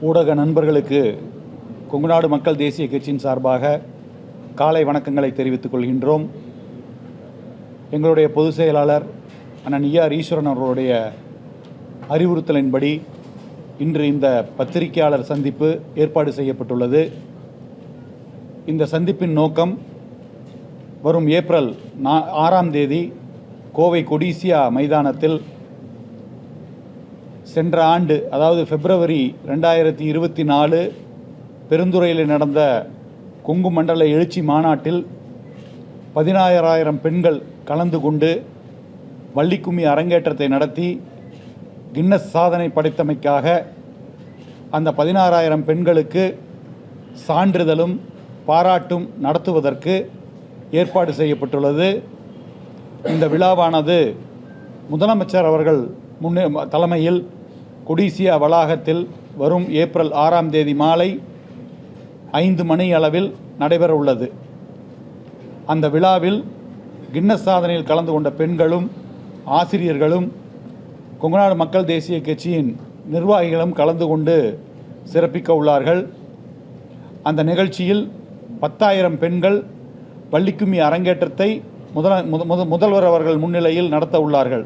ஊடக நண்பர்களுக்கு கொங்குநாடு மக்கள் தேசிய கட்சியின் சார்பாக காலை வணக்கங்களை தெரிவித்துக் கொள்கின்றோம். எங்களுடைய பொதுச் செயலாளர் அண்ணன் ஈஆர் ஈஸ்வரன் அவர்களுடைய அறிவுறுத்தலின்படி இன்று இந்த பத்திரிகையாளர் சந்திப்பு ஏற்பாடு செய்யப்பட்டுள்ளது. இந்த சந்திப்பின் நோக்கம் வரும் ஏப்ரல் 6ஆம் தேதி கோவை கொடிசியா மைதானத்தில் சென்ற ஆண்டு, அதாவது பிப்ரவரி 2024 பெருந்துறையில் நடந்த கொங்கு மண்டல எழுச்சி மாநாட்டில் 16,000 பெண்கள் கலந்து கொண்டு வள்ளிக்கும்மி அரங்கேற்றத்தை நடத்தி கின்னஸ் சாதனை படைத்தமைக்காக அந்த 16,000 பெண்களுக்கு சான்றிதழும் பாராட்டும் நடத்துவதற்கு ஏற்பாடு செய்யப்பட்டுள்ளது. இந்த விழாவானது முதலமைச்சர் அவர்கள் தலைமையில் கொடிசியா வளாகத்தில் வரும் ஏப்ரல் 6ஆம் தேதி மாலை 5 மணி அளவில் நடைபெற உள்ளது. அந்த விழாவில் கின்னஸ் சாதனையில் கலந்து கொண்ட பெண்களும் ஆசிரியர்களும் கொங்குநாடு மக்கள் தேசிய கட்சியின் நிர்வாகிகளும் கலந்து கொண்டு சிறப்பிக்க உள்ளார்கள். அந்த நிகழ்ச்சியில் 10,000 பெண்கள் வள்ளிக்கும்மி அரங்கேற்றத்தை முதல்வர் அவர்கள் முன்னிலையில் நடத்த உள்ளார்கள்.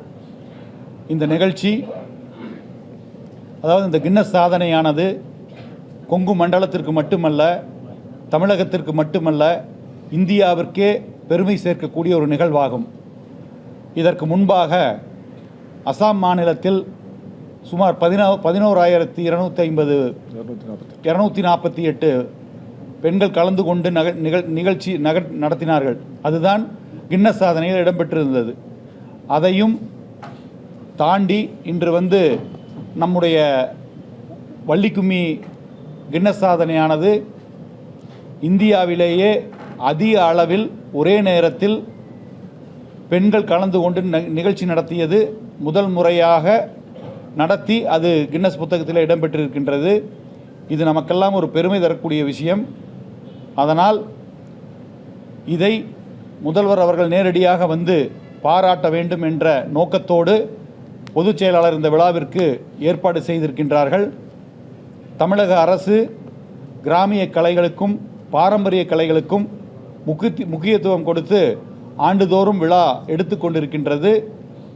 இந்த நிகழ்ச்சி, அதாவது இந்த கின்னஸ் சாதனையானது கொங்கு மண்டலத்திற்கு மட்டுமல்ல, தமிழகத்திற்கு மட்டுமல்ல, இந்தியாவிற்கே பெருமை சேர்க்கக்கூடிய ஒரு நிகழ்வாகும். இதற்கு முன்பாக அசாம் மாநிலத்தில் சுமார் 11,248 பெண்கள் கலந்து கொண்டு நிகழ்ச்சி நடத்தினார்கள். அதுதான் கின்னஸ் சாதனையில் இடம்பெற்றிருந்தது. அதையும் தாண்டி இன்று நம்முடைய வள்ளிக்கும்மி கின்னஸ் சாதனையானது இந்தியாவிலேயே அதிக அளவில் ஒரே நேரத்தில் பெண்கள் கலந்து கொண்டு நிகழ்ச்சி நடத்தியது முதல் முறையாக நடத்தி அது கின்னஸ் புத்தகத்தில் இடம்பெற்றிருக்கின்றது. இது நமக்கெல்லாம் ஒரு பெருமை தரக்கூடிய விஷயம். அதனால் இதை முதல்வர் அவர்கள் நேரடியாக பாராட்ட வேண்டும் என்ற நோக்கத்தோடு பொதுச் செயலாளர் இந்த விழாவிற்கு ஏற்பாடு செய்திருக்கின்றார்கள். தமிழக அரசு கிராமிய கலைகளுக்கும் பாரம்பரிய கலைகளுக்கும் முக்கியத்துவம் கொடுத்து ஆண்டுதோறும் விழா எடுத்துக்கொண்டிருக்கின்றது.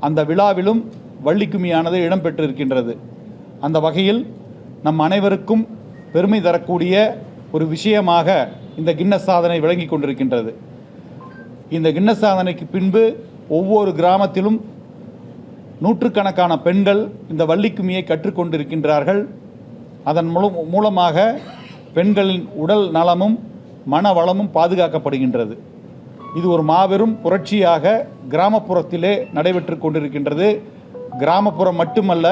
அந்த விழாவிலும் வள்ளிக்கும்மியானது இடம்பெற்றிருக்கின்றது. அந்த வகையில் நம் அனைவருக்கும் பெருமை தரக்கூடிய ஒரு விஷயமாக இந்த கின்னஸ் சாதனை விளங்கி கொண்டிருக்கின்றது. இந்த கின்னஸ் சாதனைக்கு பின்பு ஒவ்வொரு கிராமத்திலும் நூற்றுக்கணக்கான பெண்கள் இந்த வள்ளிக்கும்மியை கற்றுக்கொண்டிருக்கின்றார்கள். அதன் மூலமாக பெண்களின் உடல் நலமும் மன வளமும் பாதுகாக்கப்படுகின்றது. இது ஒரு மாபெரும் புரட்சியாக கிராமப்புறத்திலே நடைபெற்று கொண்டிருக்கின்றது. கிராமப்புறம் மட்டுமல்ல,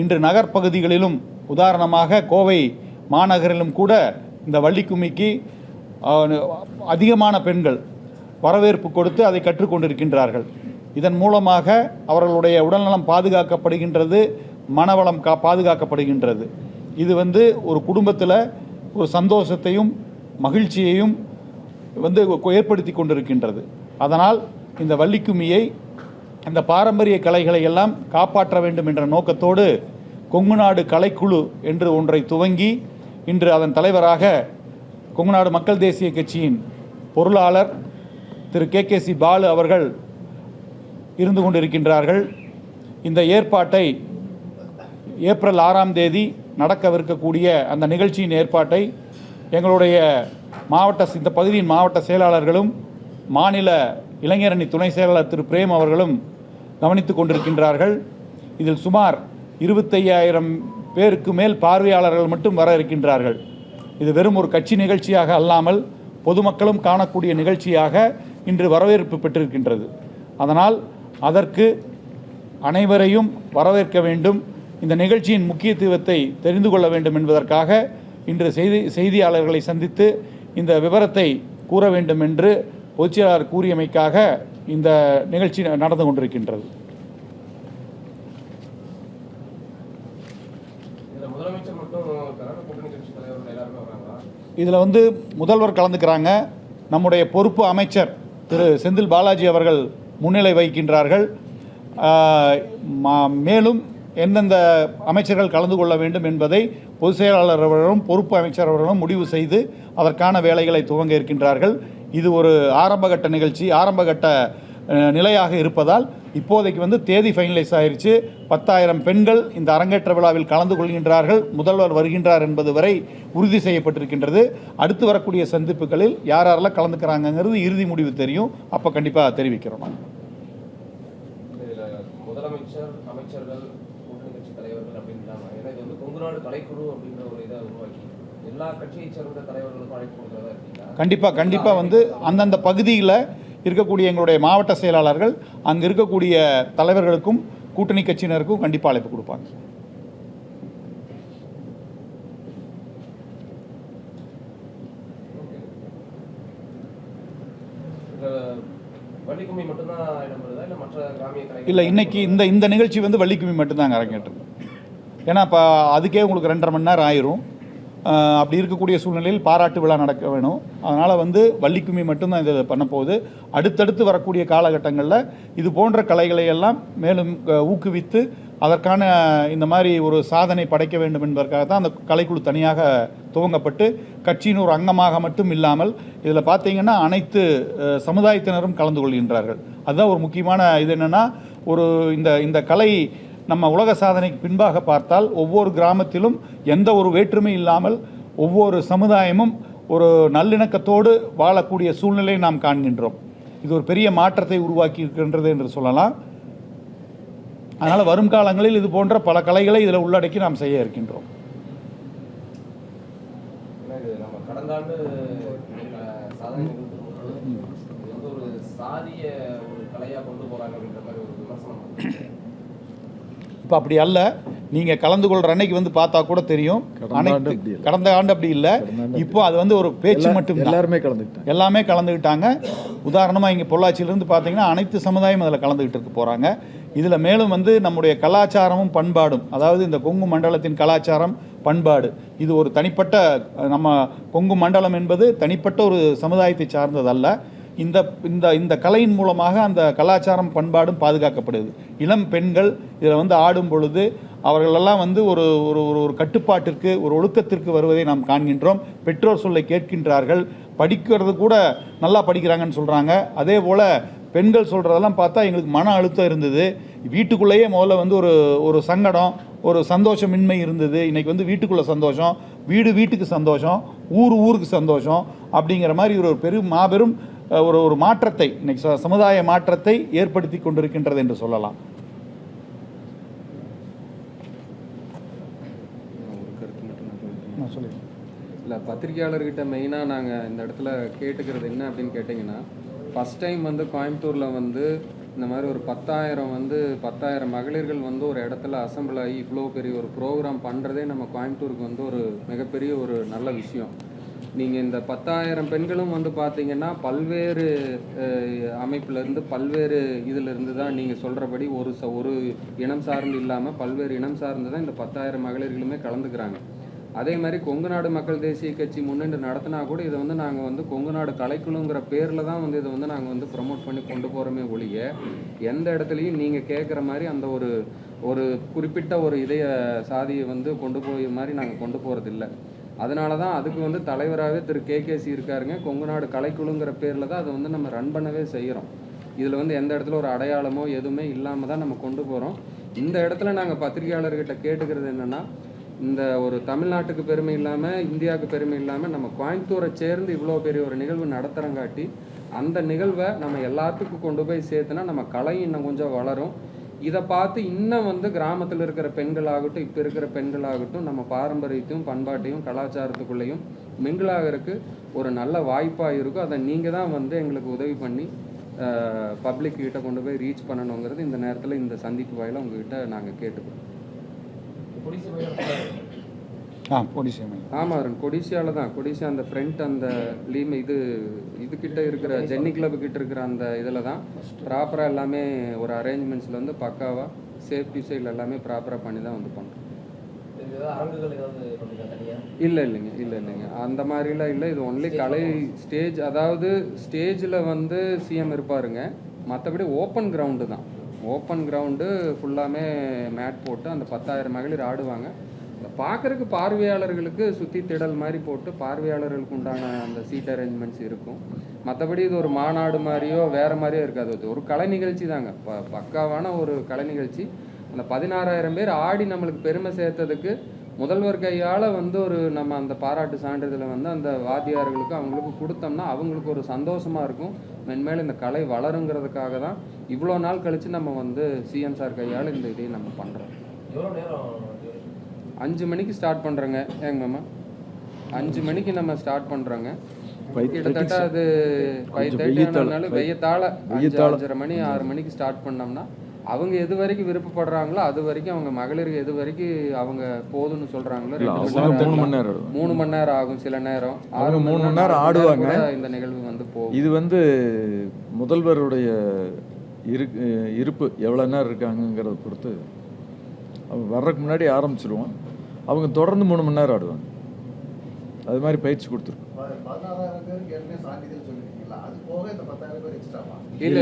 இன்று நகர்ப்பகுதிகளிலும், உதாரணமாக கோவை மாநகரிலும் கூட இந்த வள்ளிக்கும்மிக்கு அதிகமான பெண்கள் வரவேற்பு கொடுத்து அதை கற்றுக்கொண்டிருக்கின்றார்கள். இதன் மூலமாக அவர்களுடைய உடல்நலம் பாதுகாக்கப்படுகின்றது, மனவளம் பாதுகாக்கப்படுகின்றது. இது ஒரு குடும்பத்தில் ஒரு சந்தோஷத்தையும் மகிழ்ச்சியையும் ஏற்படுத்தி கொண்டிருக்கின்றது. அதனால் இந்த வள்ளிக்கும்மியை, இந்த பாரம்பரிய கலைகளை எல்லாம் காப்பாற்ற வேண்டும் என்ற நோக்கத்தோடு கொங்குநாடு கலைக்குழு என்று ஒன்றை துவங்கி இன்று அதன் தலைவராக கொங்குநாடு மக்கள் தேசிய கட்சியின் பொருளாளர் திரு KKC பாலு அவர்கள் இருந்து கொண்டிருக்கின்றார்கள். இந்த ஏற்பாட்டை ஏப்ரல் 6ஆம் தேதி நடக்கவிருக்கக்கூடிய அந்த நிகழ்ச்சியின் ஏற்பாட்டை எங்களுடைய இந்த பகுதியின் மாவட்ட செயலாளர்களும் மாநில இளைஞரணி துணை செயலாளர் திரு பிரேம் அவர்களும் கவனித்து கொண்டிருக்கின்றார்கள். இதில் சுமார் 25,000 பேருக்கு மேல் பார்வையாளர்கள் மட்டும் வர இருக்கின்றார்கள். இது வெறும் ஒரு கட்சி நிகழ்ச்சியாக அல்லாமல் பொதுமக்களும் காணக்கூடிய நிகழ்ச்சியாக இன்று வரவேற்பு பெற்றிருக்கின்றது. அதனால் அதற்கு அனைவரையும் வரவேற்க வேண்டும், இந்த நிகழ்ச்சியின் முக்கியத்துவத்தை தெரிந்து கொள்ள வேண்டும் என்பதற்காக இன்று செய்தியாளர்களை சந்தித்து இந்த விவரத்தை கூற வேண்டும் என்று பொதுச்செயலாளர் கூறியமைக்காக இந்த நிகழ்ச்சி நடந்து கொண்டிருக்கின்றது. இதில் முதல்வர் கலந்துக்கிறாங்க. நம்முடைய பொறுப்பு அமைச்சர் திரு செந்தில் பாலாஜி அவர்கள் முன்னிலை வகிக்கின்றார்கள். மேலும் எந்தெந்த அமைச்சர்கள் கலந்து கொள்ள வேண்டும் என்பதை பொதுச் செயலாளர் அவர்களும் பொறுப்பு அமைச்சர் அவர்களும் முடிவு செய்து அதற்கான வேலைகளை துவங்க இருக்கின்றார்கள். இது ஒரு ஆரம்பகட்ட நிகழ்ச்சி, ஆரம்பகட்ட நிலையாக இருப்பதால் இப்போதைக்கு தேதி ஃபைனலைஸ் ஆயிடுச்சு. 10,000 பெண்கள் இந்த அரங்கேற்ற விழாவில் கலந்து கொள்கின்றார்கள். முதல்வர் வருகின்றார் என்பது வரை உறுதி செய்யப்பட்டிருக்கின்றது. அடுத்து வரக்கூடிய சந்திப்புகளில் யாரெல்லாம் கலந்துக்கிறாங்கிறது இறுதி முடிவு தெரியும். அப்போ கண்டிப்பாக தெரிவிக்கிறோம். முதலமைச்சர், அமைச்சர்கள், கூட்டணி கட்சி தலைவர்கள் அப்படின்றாங்க. ஏன்னா இது கொங்கு நாடு கலைக்குழு அப்படின்ற ஒரு இதை உருவாக்கி எல்லா கட்சியை சேர்ந்த தலைவர்களுக்கும் அழைப்பு கொடுக்கிறதா இருக்கீங்களா? கண்டிப்பாக அந்தந்த பகுதியில் இருக்கக்கூடிய எங்களுடைய மாவட்ட செயலாளர்கள் அங்கே இருக்கக்கூடிய தலைவர்களுக்கும் கூட்டணி கட்சியினருக்கும் கண்டிப்பாக அழைப்பு கொடுப்பாங்க. வள்ளிக்கும்மி மட்டும்தான் இடம்பெறுதா இல்லை மற்ற கிராமிய கலை? இல்லை, இன்னைக்கு இந்த நிகழ்ச்சி வள்ளிக்கும்மி மட்டும்தாங்க அரங்கேற்றது. ஏன்னா இப்போ அதுக்கே உங்களுக்கு 2.5 மணி நேரம் ஆயிரும். அப்படி இருக்கக்கூடிய சூழ்நிலையில் பாராட்டு விழா நடக்க வேணும். அதனால் வள்ளிக்கும்மி மட்டும்தான் இது பண்ண போகுது. அடுத்தடுத்து வரக்கூடிய காலகட்டங்களில் இது போன்ற கலைகளை எல்லாம் மேலும் ஊக்குவித்து அதற்கான இந்த மாதிரி ஒரு சாதனை படைக்க வேண்டும் என்பதற்காக தான் அந்த கலைக்குழு தனியாக துவங்கப்பட்டு கட்சியின் ஒரு அங்கமாக மட்டும் இல்லாமல் இதில் பார்த்தீங்கன்னா அனைத்து சமுதாயத்தினரும் கலந்து கொள்கின்றார்கள். அதுதான் ஒரு முக்கியமான இது. என்னென்னா ஒரு இந்த கலை நம்ம உலக சாதனைக்கு பின்பாக பார்த்தால் ஒவ்வொரு கிராமத்திலும் எந்த ஒரு வேற்றுமை இல்லாமல் ஒவ்வொரு சமுதாயமும் ஒரு நல்லிணக்கத்தோடு வாழக்கூடிய சூழ்நிலையை நாம் காண்கின்றோம். இது ஒரு பெரிய மாற்றத்தை உருவாக்கி இருக்கின்றது என்று சொல்லலாம். அதனால் வரும் காலங்களில் இது போன்ற பல கலைகளை இதில் உள்ளடக்கி நாம் செய்ய இருக்கின்றோம். கடந்த ஆண்டு சாதனை ஒரு சாதிய ஒரு கலையாக கொண்டு போகிறாங்க அப்படின்ற மாதிரி ஒரு விமர்சனம். இப்போ அப்படி அல்ல. நீங்கள் கலந்து கொள்கிற அன்னைக்கு பார்த்தா கூட தெரியும். கடந்த ஆண்டு அப்படி இல்லை. இப்போ அது ஒரு பேச்சு மட்டும். எல்லாமே கலந்துக்கிட்டாங்க. உதாரணமாக இங்கே பொள்ளாச்சியிலேருந்து பார்த்தீங்கன்னா அனைத்து சமுதாயம் அதில் கலந்துக்கிட்டு போகிறாங்க. இதில் மேலும் நம்முடைய கலாச்சாரமும் பண்பாடும், அதாவது இந்த கொங்கு மண்டலத்தின் கலாச்சாரம் பண்பாடு, இது ஒரு தனிப்பட்ட நம்ம கொங்கு மண்டலம் என்பது தனிப்பட்ட ஒரு சமுதாயத்தை சார்ந்ததல்ல. இந்த இந்த இந்த கலையின் மூலமாக அந்த கலாச்சாரம் பண்பாடும் பாதுகாக்கப்படுது. இளம் பெண்கள் இதில் ஆடும் பொழுது அவர்களெல்லாம் ஒரு ஒரு ஒரு கட்டுப்பாட்டிற்கு, ஒரு ஒழுக்கத்திற்கு வருவதை நாம் காண்கின்றோம். பெற்றோர் சொல்லை கேட்கின்றார்கள். படிக்கிறது கூட நல்லா படிக்கிறாங்கன்னு சொல்கிறாங்க. அதே போல் பெண்கள் சொல்கிறதெல்லாம் பார்த்தா எங்களுக்கு மன அழுத்தம் இருந்தது. வீட்டுக்குள்ளேயே முதல்ல ஒரு ஒரு சங்கடம், ஒரு சந்தோஷமின்மை இருந்தது. இன்றைக்கி வீட்டுக்குள்ளே சந்தோஷம், வீட்டுக்கு சந்தோஷம், ஊருக்கு சந்தோஷம் அப்படிங்கிற மாதிரி ஒரு மாபெரும் ஒரு மாற்றத்தை இன்னைக்கு சமுதாய மாற்றத்தை ஏற்படுத்தி கொண்டிருக்கின்றது என்று சொல்லலாம். இல்லை, பத்திரிகையாளர்கிட்ட மெயினாக நாங்கள் இந்த இடத்துல கேட்டுக்கிறது என்ன அப்படின்னு கேட்டிங்கன்னா, ஃபஸ்ட் டைம் கோயம்புத்தூரில் இந்த மாதிரி ஒரு 10,000 மகளிர்கள் ஒரு இடத்துல அசம்பிள் ஆகி இவ்வளோ பெரிய ஒரு ப்ரோக்ராம் பண்ணுறதே நம்ம கோயம்புத்தூருக்கு ஒரு மிகப்பெரிய ஒரு நல்ல விஷயம். நீங்கள் இந்த 10,000 பெண்களும் பார்த்தீங்கன்னா பல்வேறு அமைப்பிலேருந்து பல்வேறு இதிலிருந்து தான் நீங்கள் சொல்கிறபடி ஒரு இனம் சார்ந்து இல்லாமல் பல்வேறு இனம் சார்ந்து தான் இந்த 10,000 மகளிர்களுமே கலந்துக்கிறாங்க. அதே மாதிரி கொங்கு நாடு மக்கள் தேசிய கட்சி முன்னின்று நடத்தினா கூட இதை நாங்கள் கொங்கு நாடு கலைக்குழுங்கிற பேரில் தான் இதை நாங்கள் ப்ரமோட் பண்ணி கொண்டு போகிறோமே ஒழிய எந்த இடத்துலையும் நீங்கள் கேட்குற மாதிரி அந்த ஒரு குறிப்பிட்ட ஒரு இதய சாதியை கொண்டு போய் மாதிரி நாங்கள் கொண்டு போகிறதில்ல. அதனால தான் அதுக்கு தலைவராகவே திரு KKC இருக்காருங்க. கொங்கு நாடு கலைக்குழுங்கிற பேரில் தான் அதை நம்ம ரன் பண்ணவே செய்கிறோம். இதில் எந்த இடத்துல ஒரு அடையாளமோ எதுவுமே இல்லாமல் தான் நம்ம கொண்டு போகிறோம். இந்த இடத்துல நாங்கள் பத்திரிகையாளர்கிட்ட கேட்டுக்கிறது என்னென்னா, இந்த ஒரு தமிழ்நாட்டுக்கு பெருமை இல்லாமல் இந்தியாவுக்கு பெருமை இல்லாமல் நம்ம கோயம்புத்தூரை சேர்ந்து இவ்வளோ பெரிய ஒரு நிகழ்வு நடத்துகிறங்காட்டி அந்த நிகழ்வை நம்ம எல்லாத்துக்கும் கொண்டு போய் சேர்த்துனா நம்ம கலை இன்னும் கொஞ்சம் வளரும். இதை பார்த்து இன்னும் கிராமத்தில் இருக்கிற பெண்களாகட்டும் இப்போ இருக்கிற பெண்களாகட்டும் நம்ம பாரம்பரியத்தையும் பண்பாட்டையும் கலாச்சாரத்துக்குள்ளேயும் மிங்கிளாகிறதுக்கு ஒரு நல்ல வாய்ப்பாக இருக்கும். அதை நீங்கள் தான் எங்களுக்கு உதவி பண்ணி பப்ளிக் கிட்ட கொண்டு போய் ரீச் பண்ணணுங்கிறது இந்த நேரத்தில் இந்த சந்திப்பு வாயில உங்ககிட்ட நாங்கள் கேட்டுக்கிறோம். ஆமாம் அருண், கொடிசியாவில் தான். கொடிசியா அந்த ஃப்ரண்ட் அந்த லீம் இதுக்கிட்ட இருக்கிற ஜென்னி கிளப்பு கிட்ட இருக்கிற அந்த இதில் தான் ப்ராப்பராக எல்லாமே ஒரு அரேஞ்ச்மெண்ட்ஸில் பக்காவாக சேஃப்டி சைடில் எல்லாமே ப்ராப்பராக பண்ணி தான் பண்ணுறோம். இல்லைங்க அந்த மாதிரிலாம் இல்லை. இது ஒன்லி கலை ஸ்டேஜ், அதாவது ஸ்டேஜில் சிஎம் இருப்பாருங்க. மற்றபடி ஓப்பன் கிரவுண்டு தான். ஓப்பன் கிரவுண்டு ஃபுல்லாமே மேட் போட்டு அந்த 10,000 மகளிர் ஆடுவாங்க. அதை பார்க்குறதுக்கு பார்வையாளர்களுக்கு சுற்றி திடல் மாதிரி போட்டு பார்வையாளர்களுக்கு உண்டான அந்த சீட் அரேஞ்ச்மெண்ட்ஸ் இருக்கும். மற்றபடி இது ஒரு மாநாடு மாதிரியோ வேறு மாதிரியோ இருக்காது. அது ஒரு கலை நிகழ்ச்சி தாங்க, பக்காவான ஒரு கலை நிகழ்ச்சி. அந்த 16,000 பேர் ஆடி நம்மளுக்கு பெருமை சேர்த்ததுக்கு முதல்வர் கையால் வந்து ஒரு நம்ம அந்த பாராட்டு சான்றிதழை வந்து அந்த வாத்தியார்களுக்கு அவங்களுக்கு கொடுத்தோம்னா அவங்களுக்கு ஒரு சந்தோஷமாக இருக்கும். மென்மேலும் இந்த கலை வளருங்கிறதுக்காக தான் இவ்வளோ நாள் கழித்து நம்ம வந்து சிஎம் சார் கையால் இந்த இதையும் நம்ம பண்ணுறோம். எவ்வளோ நேரம் 5 மணிக்கு ஸ்டார்ட் பண்ணுறோங்க. ஏங்க மாமா 5 மணிக்கு நம்ம ஸ்டார்ட் பண்ணுறோங்க. கிட்டத்தட்ட அது 5:30 வெய்யத்தால் 5:30 மணி 6 மணிக்கு ஸ்டார்ட் பண்ணோம்னா அவங்க எது வரைக்கும் விருப்பப்படுறாங்களோ அது வரைக்கும் அவங்க மகளிருக்கு எது வரைக்கும் அவங்க போதும்னு சொல்றாங்களோ 3 மணி நேரம் ஆகும். சில நேரம் 6 மணி நேரம் ஆடுவாங்க. இந்த நிகழ்வு வந்து போகும். இது வந்து முதல்வருடைய இருப்பு எவ்வளோ நேரம் இருக்காங்கங்கிறத பொறுத்து அவங்க வர்றதுக்கு முன்னாடி ஆரம்பிச்சிருவோம். அவங்க தொடர்ந்து 3 மணி நேரம் ஆடுவாங்க. அது மாதிரி பயிற்சி கொடுத்துருக்கோம். 16,000 பேருக்கு ஏற்கனவே சான்றிதழ் சொல்லிருக்கீங்களா? அது போக இந்த 10,000 பேர் எக்ஸ்ட்ராவா? இல்ல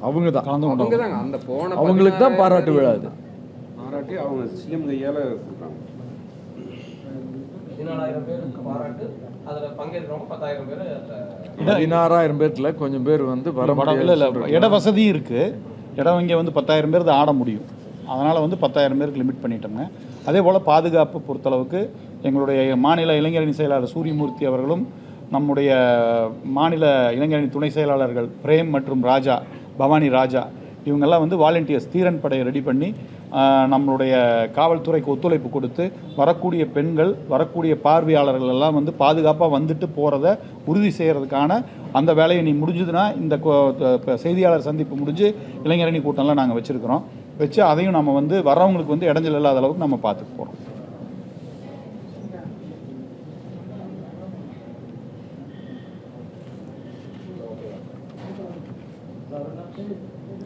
அவங்க தான் அந்த போன அவங்களுக்கு தான் பாராட்டு விழா. அது பாராட்டி அவங்க சிஎம் கையால் கொடுக்குறாங்க. 14,000 பேருக்கு பாராட்டு, அதில் பங்கேற்கிறவங்க 10,000 பேர். 16,000 பேர்ல கொஞ்சம் பேர் வந்து வர இல்லை இட வசதியும் இருக்குது. இடம் இங்கே வந்து 10,000 பேர் தான் ஆட முடியும். அதனால் வந்து 10,000 பேருக்கு லிமிட் பண்ணிட்டோங்க. அதே போல் பாதுகாப்பு பொறுத்தளவுக்கு எங்களுடைய மாநில இளைஞரணி செயலாளர் சூரியமூர்த்தி அவர்களும் நம்முடைய மாநில இளைஞரணி துணை செயலாளர்கள் பிரேம் மற்றும் ராஜா, பவானி ராஜா, இவங்கெல்லாம் வந்து வாலண்டியர்ஸ் தீரன் படையை ரெடி பண்ணி நம்மளுடைய காவல்துறைக்கு ஒத்துழைப்பு கொடுத்து வரக்கூடிய பெண்கள், வரக்கூடிய பார்வையாளர்கள் எல்லாம் வந்து பாதுகாப்பாக வந்துட்டு போகிறத உறுதி செய்கிறதுக்கான அந்த வேலையை நீ முடிஞ்சதுன்னா இந்த செய்தியாளர் சந்திப்பு முடிஞ்சு இளைஞரணி கூட்டம்லாம் நாங்கள் வச்சுருக்கிறோம். வச்சு அதையும் நம்ம வந்து வரவங்களுக்கு வந்து இடைஞ்சல் இல்லாத அளவுக்கு நம்ம பார்த்துக்க போகிறோம்.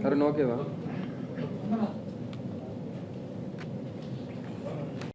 அருண் ஓகேவா?